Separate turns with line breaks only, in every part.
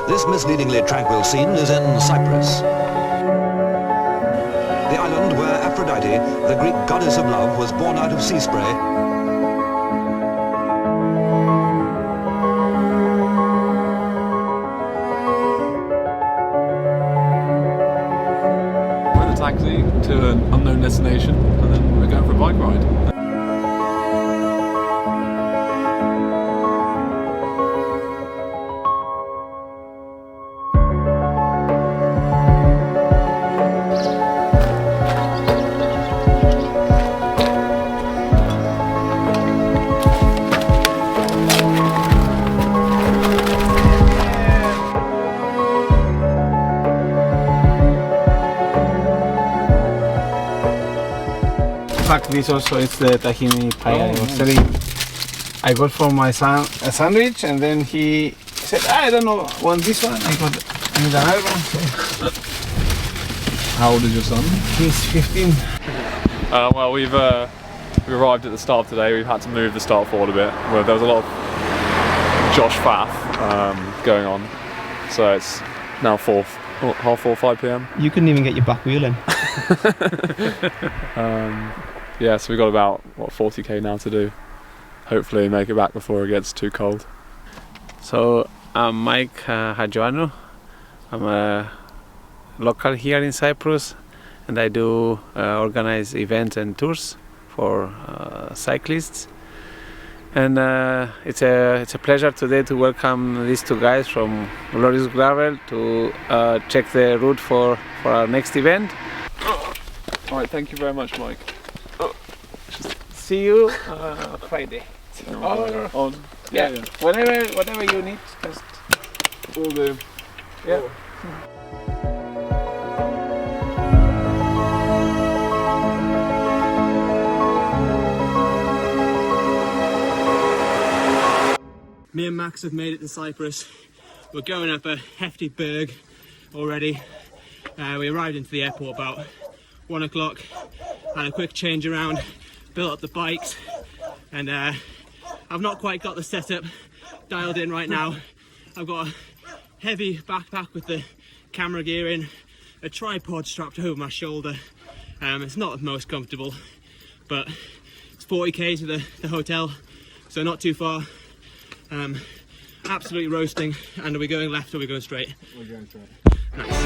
This misleadingly tranquil scene is in Cyprus. The island where Aphrodite, the Greek goddess of love, was born out of sea spray.
We're in a taxi to an unknown destination and then we're going for a bike ride.
In fact, this also is the tahini pie I was telling you. I got for my son a sandwich and then he said, I don't know, want this one? I need another one. So.
How old is your son?
He's 15.
Well, we've arrived at the start today. We've had to move the start forward a bit. Well, there was a lot of Josh faff going on. So it's now half 4, 5 p.m.
You couldn't even get your back wheel in.
Yeah, so we've got about, 40k now to do. Hopefully make it back before it gets too cold.
So I'm Mike Hajuano. I'm a local here in Cyprus and I do organize events and tours for cyclists. And it's a pleasure today to welcome these two guys from Glorious Gravel to check the route for our next event.
Alright, thank you very much, Mike.
See you Friday.
Yeah.
Whatever you need, just
Will do.
yeah.
Me and Max have made it to Cyprus. We're going up a hefty berg already. We arrived into the airport about 1 o'clock, had a quick change around, built up the bikes, and I've not quite got the setup dialed in right now. I've got a heavy backpack with the camera gear in, a tripod strapped over my shoulder. It's not the most comfortable, but it's 40k to the hotel, so not too far. Absolutely roasting. And are we going left or are we going straight?
We're going straight.
Nice.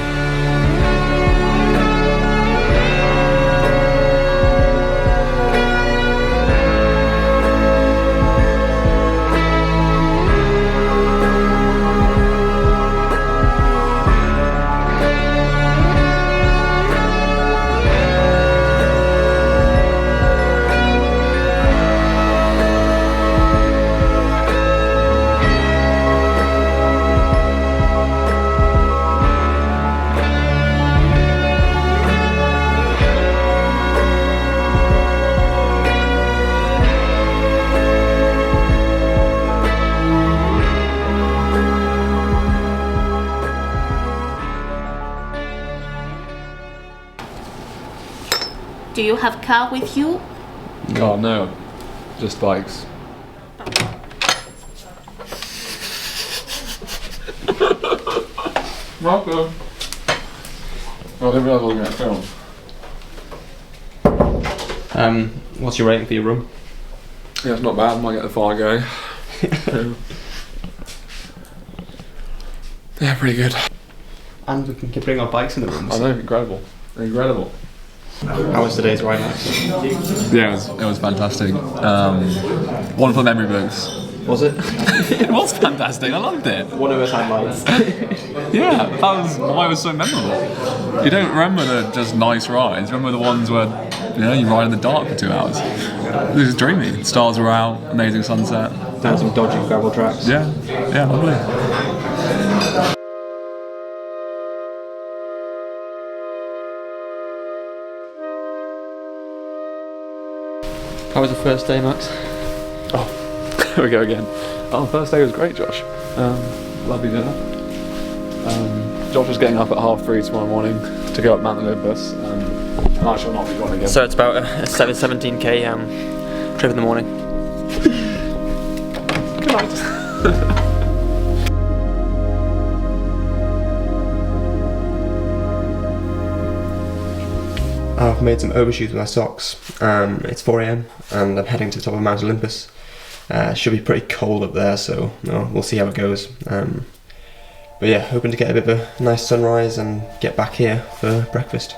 Do you have car with you?
Oh no, just bikes. Welcome. I didn't realise I was going to film.
What's your rating for your room?
Yeah, it's not bad. Might get the fire going. Yeah, pretty good.
And we can bring our bikes in the room.
I know, incredible. Incredible.
How was today's ride?
Yeah, it was fantastic. Wonderful memory books.
Was it?
It was fantastic. I loved it.
One of those highlights.
Yeah, that was why it was so memorable. You don't remember the just nice rides. You remember the ones where you ride in the dark for 2 hours. This is dreamy. Stars were out. Amazing sunset.
Down some dodgy gravel tracks.
Yeah, lovely.
How was the first day, Max?
Oh, here we go again. Oh, the first day was great, Josh. Lovely dinner. Josh was getting up at 3:30 tomorrow morning to go up Mount Olympus, and I shall not be going again.
So it's about a 17k trip in the morning.
Good night.
I've made some overshoes with my socks. It's 4 AM and I'm heading to the top of Mount Olympus. Should be pretty cold up there, so we'll see how it goes. But yeah, hoping to get a bit of a nice sunrise and get back here for breakfast.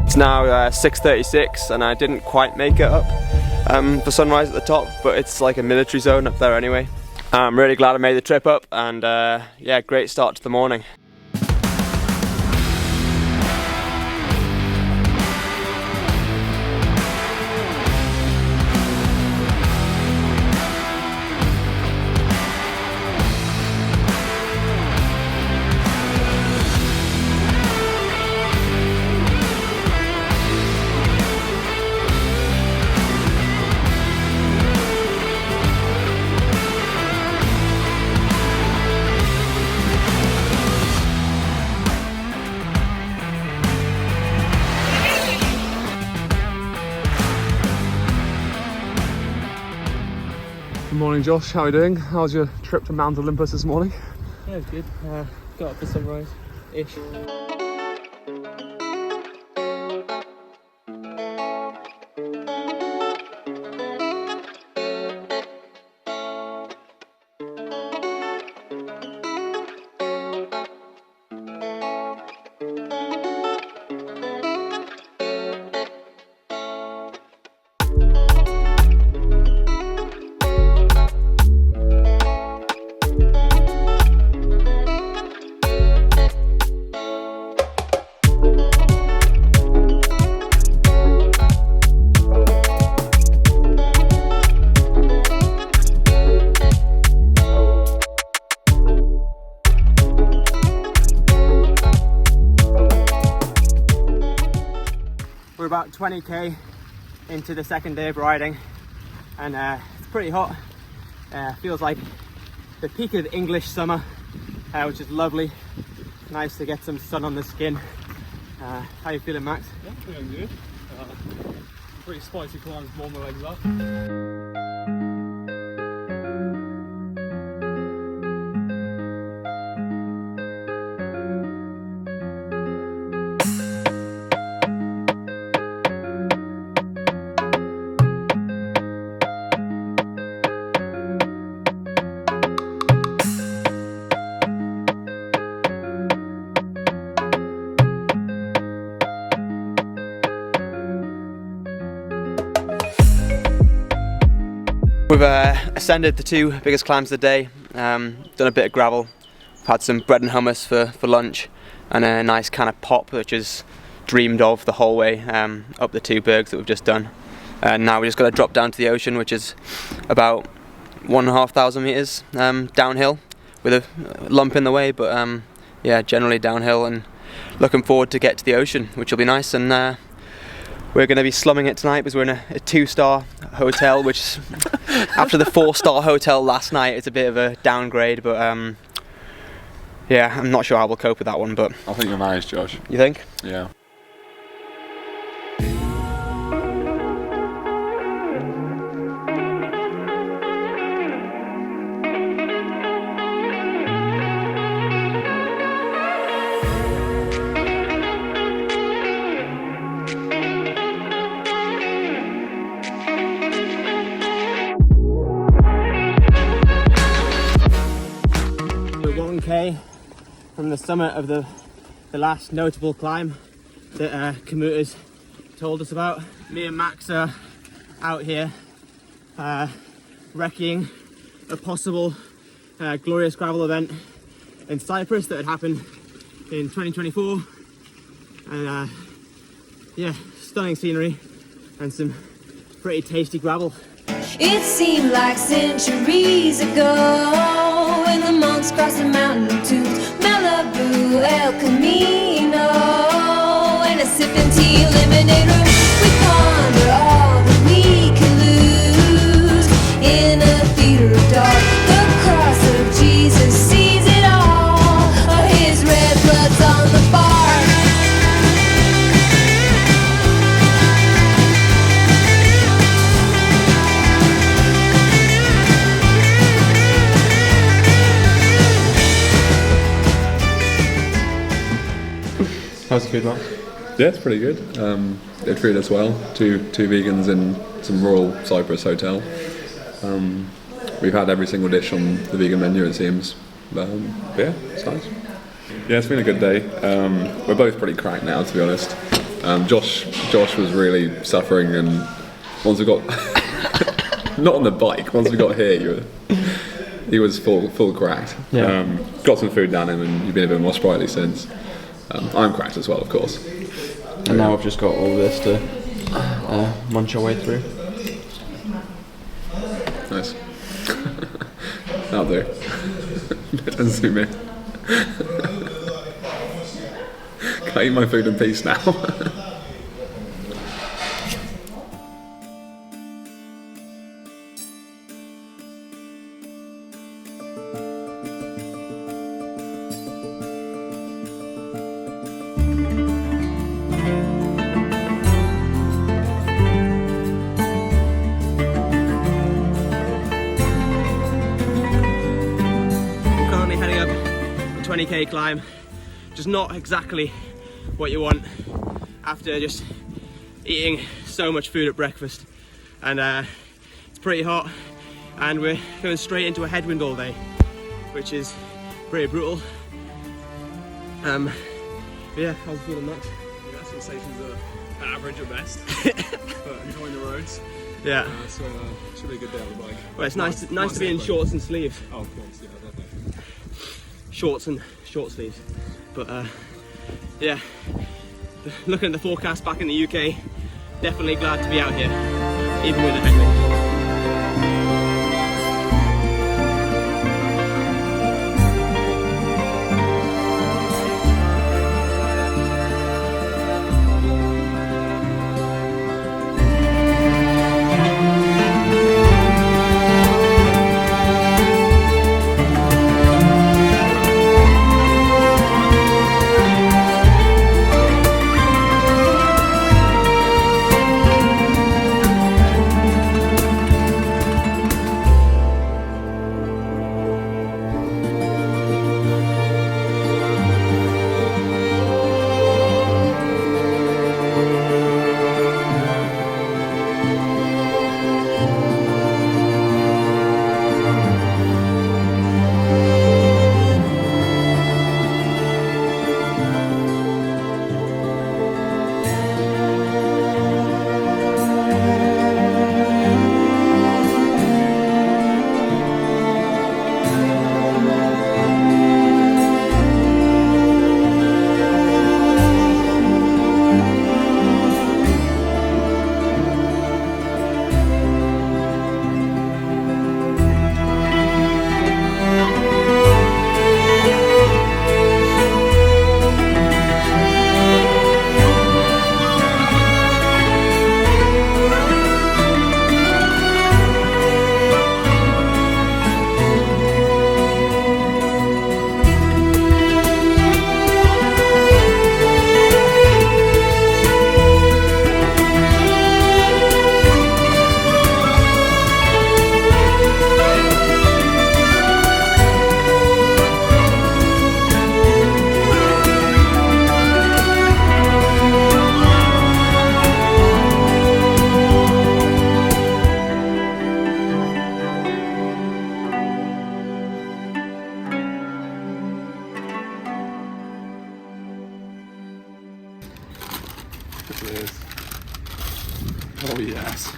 It's now 6:36 and I didn't quite make it up for sunrise at the top, but it's like a military zone up there anyway. I'm really glad I made the trip up, and yeah, great start to the morning.
Good morning, Josh. How are you doing? How's your trip to Mount Olympus this morning?
Yeah, it was good. Got up for sunrise-ish. We're about 20k into the second day of riding, and it's pretty hot. Feels like the peak of English summer, which is lovely. Nice to get some sun on the skin. How you feeling, Max?
Yeah, feeling good. Pretty spicy climbs, warm my legs up.
We've ascended the two biggest climbs of the day, done a bit of gravel, we've had some bread and hummus for lunch, and a nice kind of pop which is dreamed of the whole way up the two bergs that we've just done. And now we just got to drop down to the ocean, which is about 1,500 meters downhill with a lump in the way, but yeah, generally downhill, and looking forward to get to the ocean, which will be nice. And we're going to be slumming it tonight because we're in a 2-star hotel, which after the 4-star hotel last night, it's a bit of a downgrade, but yeah, I'm not sure how we'll cope with that one, but
I think you'll manage, Josh.
you think?
Yeah.
From the summit of the last notable climb that commuters told us about. Me and Max are out here wrecking a possible glorious gravel event in Cyprus that had happened in 2024, and yeah, stunning scenery and some pretty tasty gravel.
It seemed like centuries ago when the monks crossed the mountain to Malibu, El Camino, and a sipping tea lemonade room. We ponder all that we can lose in a theater of dark. The cross of Jesus sees it all. Oh, his red blood's on the bar.
How's the food, Mark? Yeah, it's pretty good. They treated us well. Two vegans in some rural Cyprus hotel. We've had every single dish on the vegan menu, it seems. But yeah, it's nice. Yeah, it's been a good day. We're both pretty cracked now, to be honest. Josh was really suffering, and once we got not on the bike, once we got here, he was full cracked.
Yeah.
Got some food down him, and you've been a bit more sprightly since. I'm cracked as well, of course.
And now we've just got all this to munch our way through.
Nice. That'll do. Doesn't suit me. Can I eat my food in peace now?
Currently heading up a 20k climb, just not exactly what you want after just eating so much food at breakfast, and it's pretty hot, and we're going straight into a headwind all day, which is pretty brutal. Yeah, how's it feeling, Max?
Yeah, sensations are average at best, but enjoying the roads.
Yeah.
So should be a good day on the bike.
Well, it's nice to be in shorts and sleeves.
Oh, of course, yeah, definitely.
Shorts and short sleeves. But yeah, looking at the forecast back in the UK, definitely glad to be out here, even with the headwind.
Oh yes.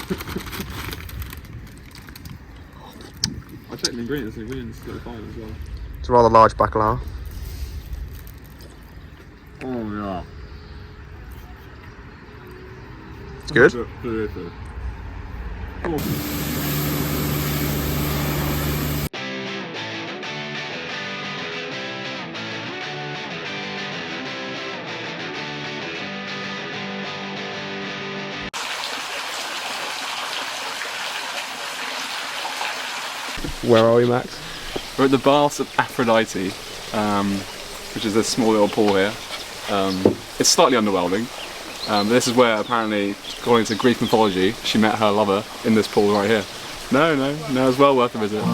I checked the ingredients. The ingredients go fine as well.
It's a rather large bacalao.
Oh yeah.
It's good.
Delicious. Oh.
Where are we, Max?
We're at the Baths of Aphrodite, which is this small little pool here. It's slightly underwhelming, but this is where apparently, according to Greek mythology, she met her lover in this pool right here. No, it's well worth a visit.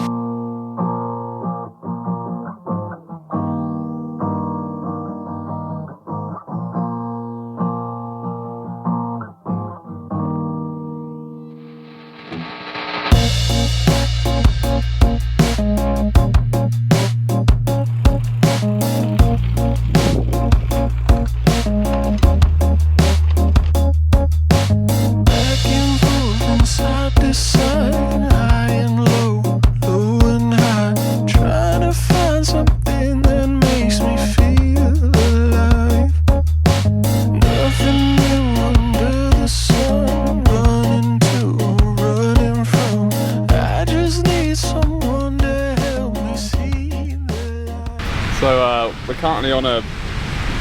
So we're currently on a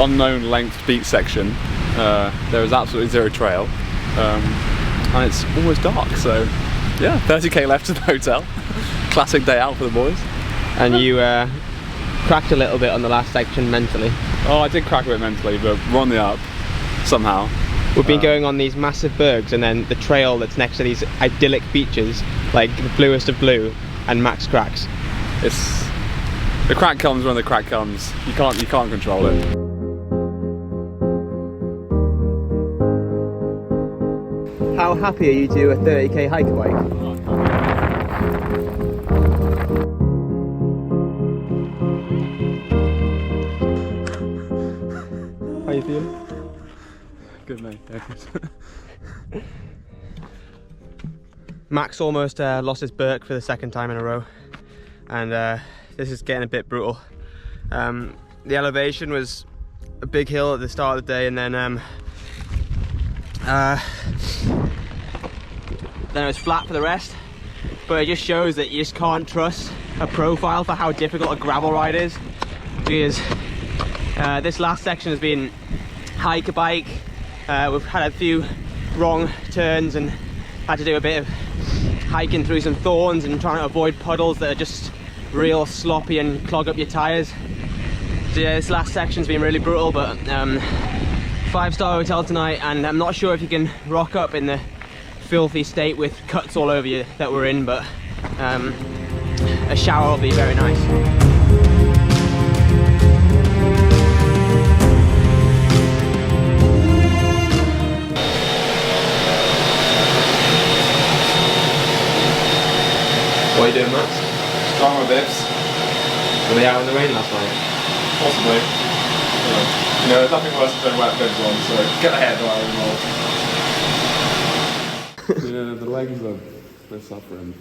unknown length beach section. There is absolutely zero trail, and it's almost dark. So yeah, 30k left to the hotel. Classic day out for the boys.
And you cracked a little bit on the last section mentally.
Oh, I did crack a bit mentally, but we're on the up somehow.
We've been going on these massive bergs, and then the trail that's next to these idyllic beaches, like the bluest of blue, and Max cracks.
The crack comes when the crack comes. You can't control it.
How happy are you to do a 30k hiker bike? How you feeling?
Good mate.
Max almost lost his Birk for the second time in a row, and this is getting a bit brutal. The elevation was a big hill at the start of the day, and then it was flat for the rest. But it just shows that you just can't trust a profile for how difficult a gravel ride is, because this last section has been hike bike. We've had a few wrong turns and had to do a bit of hiking through some thorns and trying to avoid puddles that are just real sloppy and clog up your tyres. So yeah, this last section's been really brutal, but 5-star hotel tonight, and I'm not sure if you can rock up in the filthy state with cuts all over you that we're in, but a shower will be very nice. What are you doing, Max?
Strong with bibs.
Were they out in the rain last night?
Possibly. You know, there's nothing worse than putting wet bibs on, so get ahead while you're involved. You know, the legs they're suffering.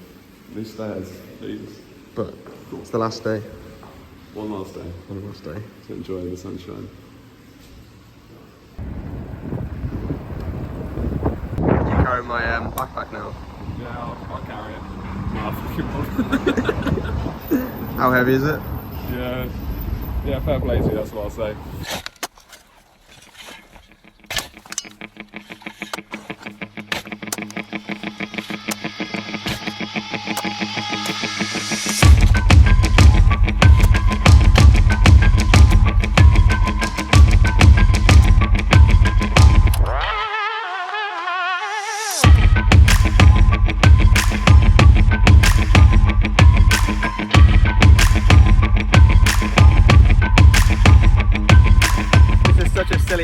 These stairs, please.
But it's the last day.
One last day.
One last day.
To enjoy the sunshine.
You carry my backpack now?
Yeah, I'll carry it.
How heavy is it?
Yeah, fair play to you, that's what I'll say.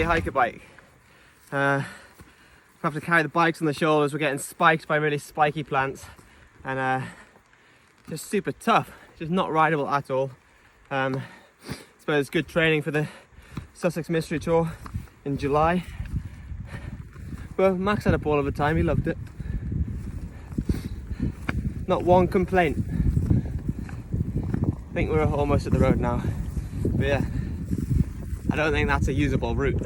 Hiker bike. We have to carry the bikes on the shoulders. We're getting spiked by really spiky plants, and just super tough. Just not rideable at all. I suppose it's good training for the Sussex Mystery Tour in July. Well, Max had a ball of a time, he loved it. Not one complaint. I think we're almost at the road now. But yeah, I don't think that's a usable route.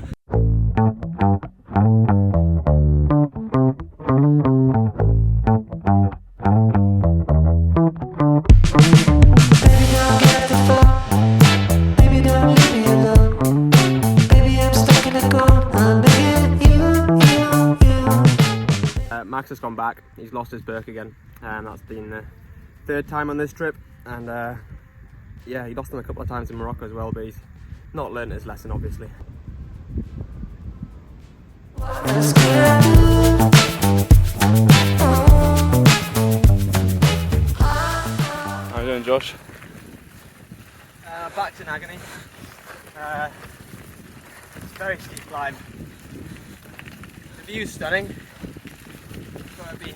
Max has gone back, he's lost his Birk again, and that's been the third time on this trip, and yeah, he lost them a couple of times in Morocco as well, but he's not learned his lesson obviously.
How are you doing, Josh?
Back to Nagany. It's a very steep climb. The view's stunning. So it'd be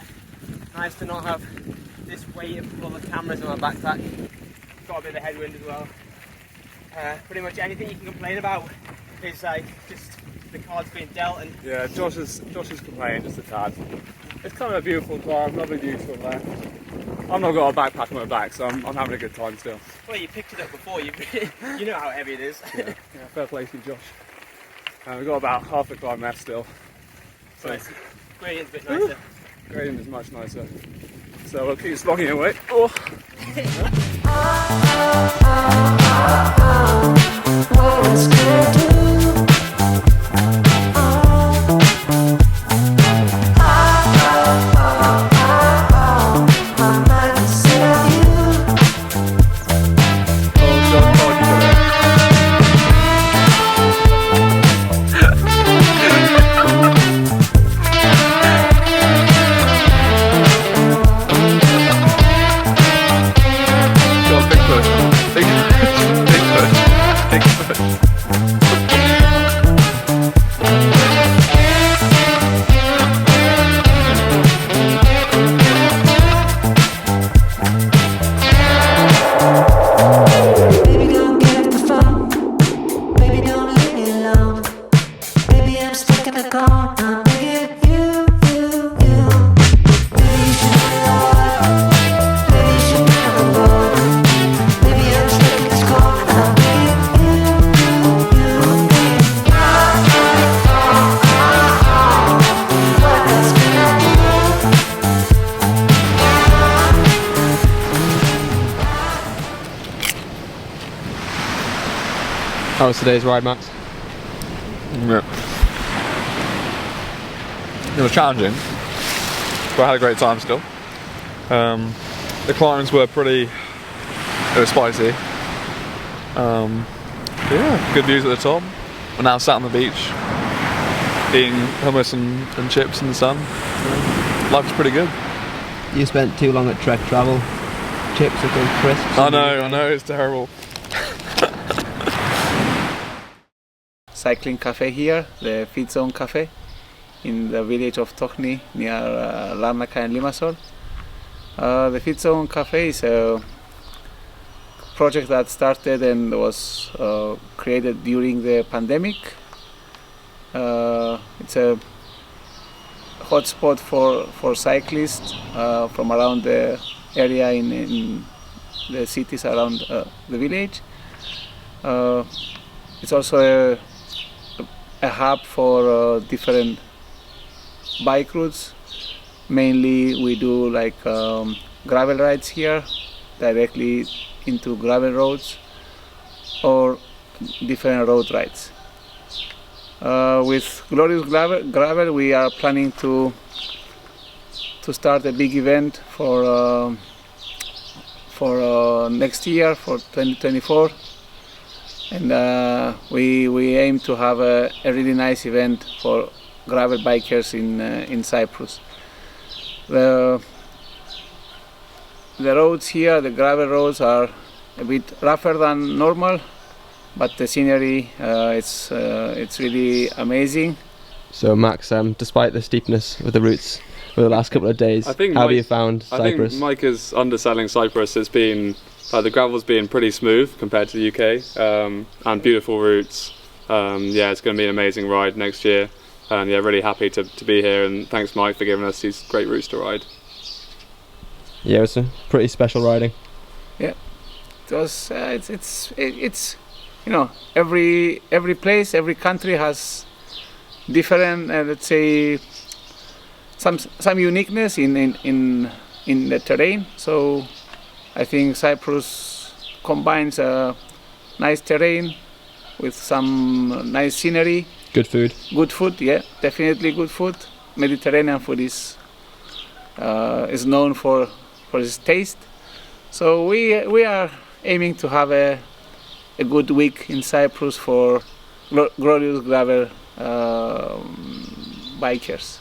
nice to not have this weight of all the cameras in my backpack. Got a bit of headwind as well. Pretty much anything you can complain about is like just the cards being dealt. And
yeah, Josh is complaining just a tad. It's kind of a beautiful climb, lovely views from there. I've not got a backpack on my back, so I'm having a good time still.
Well, you picked it up before, you know how heavy it is.
Yeah, fair play to you, Josh. We've got about half the climb left still. So
Nice. Gradient's a bit nicer.
Gradient is much nicer. So we'll keep slogging away. Oh.
How was today's ride, Max?
Yeah. It was challenging, but I had a great time still. The climbs were it was spicy. Yeah, good views at the top. We're now sat on the beach, eating hummus and chips in the sun. Life's pretty good.
You spent too long at Trek Travel. Chips are called crisps.
I know, it's terrible.
Cycling cafe here, the Fit Zone Cafe, in the village of Tochni near Larnaca and Limassol. The Fit Zone Cafe is a project that started and was created during the pandemic. It's a hotspot for cyclists from around the area in the cities around the village. It's also a hub for different bike routes. Mainly we do like gravel rides here, directly into gravel roads, or different road rides. With Glorious Gravel we are planning to start a big event for next year, for 2024. And we aim to have a really nice event for gravel bikers in Cyprus. The roads here, the gravel roads, are a bit rougher than normal, but the scenery it's really amazing.
So Max, despite the steepness of the routes for the last couple of days, how have you found Cyprus?
I think Mike is underselling Cyprus. It's been the gravel's been pretty smooth compared to the UK, and beautiful routes. Yeah, it's going to be an amazing ride next year. And yeah, really happy to be here, and thanks Mike for giving us these great routes to ride.
Yeah, it was a pretty special riding.
Yeah, it was. It's you know, every place, every country has different, let's say, some uniqueness in the terrain. So I think Cyprus combines a nice terrain with some nice scenery.
Good food.
Good food, yeah, definitely good food. Mediterranean food is known for its taste. So we are aiming to have a good week in Cyprus for glorious gravel bikers.